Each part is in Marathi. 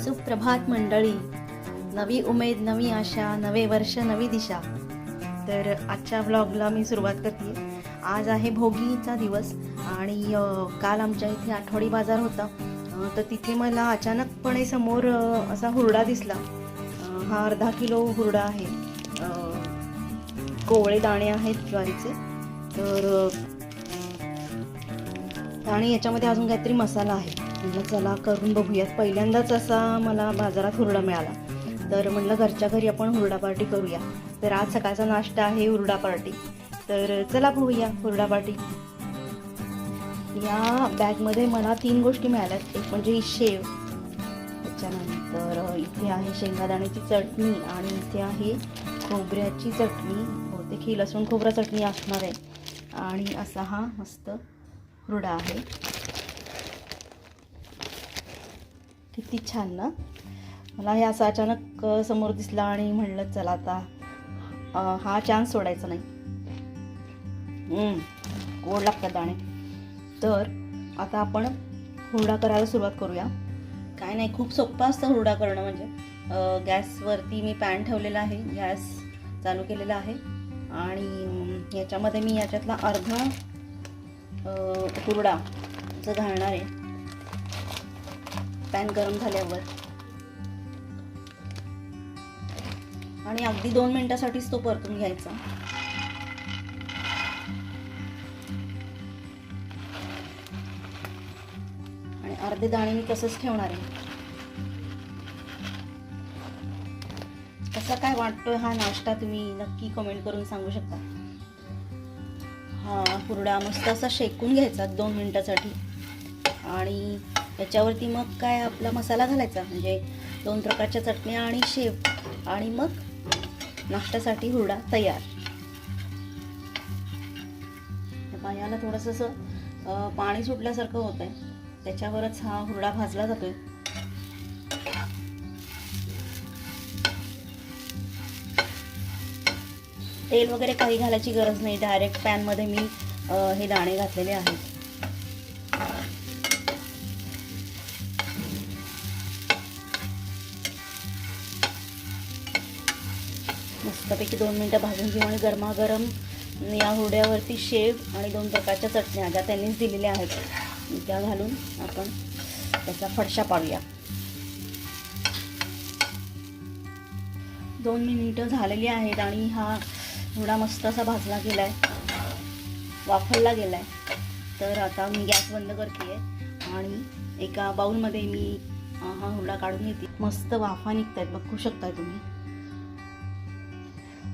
सुप्रभात मंडळी. नवी उमेद, नवी आशा, नवे वर्ष, नवी दिशा. तर आजच्या व्लॉगला मी सुरुवात करते. आज आहे भोगीचा दिवस आणि काल आमच्या इथे आठवडी बाजार होता. तर तिथे मला अचानकपणे समोर असा हुरडा दिसला. हा अर्धा किलो हुरडा आहे. कोवळे दाणे आहेत ज्वारीचे. तर आणि याच्यामध्ये अजून काहीतरी मसाला आहे. म्हटलं चला करून बघूयात. पहिल्यांदाच असा मला बाजारात हुरडा मिळाला. तर म्हटलं घरच्या घरी आपण हुरडा पार्टी करूया. तर आज सकाळचा नाश्ता आहे हुरडा पार्टी. तर चला बघूया हुरडा पार्टी. या बॅगमध्ये मला 3 गोष्टी मिळाल्यात. एक म्हणजे ही शेव, त्याच्यानंतर इथे आहे शेंगादाण्याची चटणी आणि इथे आहे खोबऱ्याची चटणी. बहुतेक ही लसूण खोबरा चटणी असणार आहे. आणि असा हा मस्त हुरडा आहे. किती छान ना. मला हे असं अचानक समोर दिसला आणि म्हणलं चला आता हा चान्स सोडायचा नाही. गोड लागतात दाणे. तर आता आपण हुरडा करायला सुरुवात करूया. काय नाही, खूप सोपं असतं हुरडा करणं. म्हणजे गॅसवरती मी पॅन ठेवलेला आहे, गॅस चालू केलेला आहे आणि याच्यामध्ये मी याच्यातला अर्धा हुरडा जो घालणार आहे. पॅन गरम झाल्यावर आणि अगदी 2 मिनिटासाठीच तो परतून घ्यायचा. आणि अर्धे दाणे मी तसंच ठेवणार आहे. कसा काय वाटतोय हा नाश्ता तुम्ही नक्की कमेंट करून सांगू शकता. हा हुरडा मस्त असा शेकून घ्यायचा 2 मिनिटासाठी आणि याच्यावरती मग काय आपला मसाला घालायचा. म्हणजे 2 प्रकारच्या चटण्या आणि शेव आणि मग नाश्त्यासाठी हुरडा तयार. पायाला थोडंसं असं पाणी सुटल्यासारखं होत आहे. त्याच्यावरच हा हुरडा भाजला जातोय. तेल वगैरे काही घालायची गरज नाही. डायरेक्ट पॅनमध्ये मी हे दाणे घातलेले आहेत. मस्तपैकी 2 मिनिटं भाजून घेऊ आणि गरमागरम या हुरड्यावरती शेव आणि 2 प्रकारच्या चटण्या ज्या त्यांनीच दिलेल्या आहेत त्या घालून आपण त्याचा फडशा पाडूया. 2 मिनिटं झालेली आहेत आणि हा हुरडा मस्त असा भाजला गेला आहे, वाफरला गेला आहे. तर आता मी गॅस बंद करते आणि एका बाउलमध्ये मी हा हुरडा काढून घेते. मस्त वाफा निघत आहेत, बघू शकताय तुम्ही.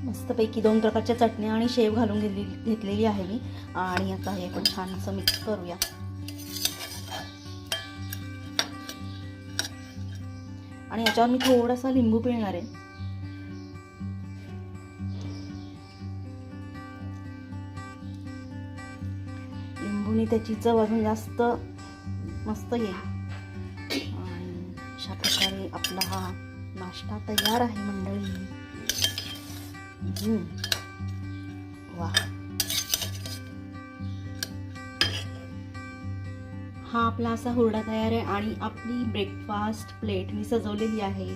मस्तपैकी 2 प्रकारच्या चटण्या आणि शेव घालून घेतलेली आहे मी. आणि आता हे पण छान असं मिक्स करूया. आणि याच्यावर मी थोडासा लिंबू पिळणार आहे. लिंबूने त्याची चव अजून जास्त मस्त येईल. आणि अशा प्रकारे आपला हा नाश्ता तयार आहे मंडळी. वा, हा आपला असा हुरडा तयार आहे. आणि आपली ब्रेकफास्ट प्लेट मी सजवलेली आहे.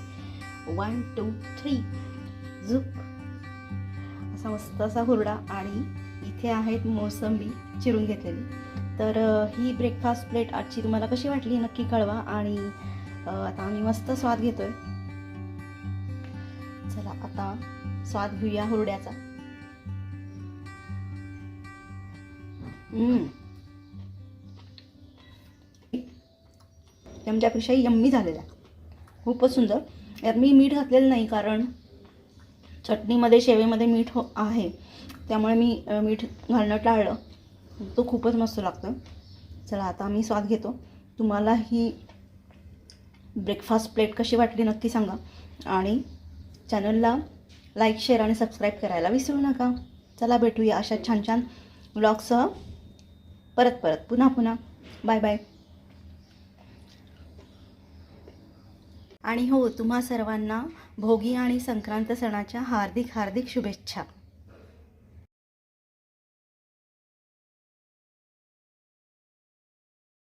1 2 3 झुक असा मस्त असा हुरडा. आणि इथे आहेत मोसंबी चिरून घेतलेली. तर ही ब्रेकफास्ट प्लेट आजची तुम्हाला कशी वाटली नक्की कळवा. आणि आता आम्ही मस्त स्वाद घेतोय. चला आता स्वाद घेऊया हुरड्याचा. चमच्यापेक्षाही यम्मी झालेला, खूपच सुंदर. यात मी मीठ घातलेलं नाही कारण चटणीमध्ये शेवेमध्ये मीठ आहे, त्यामुळे मी मीठ घालणं टाळलं. तो खूपच मस्त लागतो. चला आता मी स्वाद घेतो. तुम्हाला ही ब्रेकफास्ट प्लेट कशी वाटली नक्की सांगा. आणि चॅनलला लाईक, शेअर आणि सबस्क्राईब करायला विसरू नका. चला भेटूया अशा छान छान व्लॉगसह परत पुन्हा. Bye bye. आणि हो, तुम्हा सर्वांना भोगी आणि संक्रांत सणाच्या हार्दिक शुभेच्छा.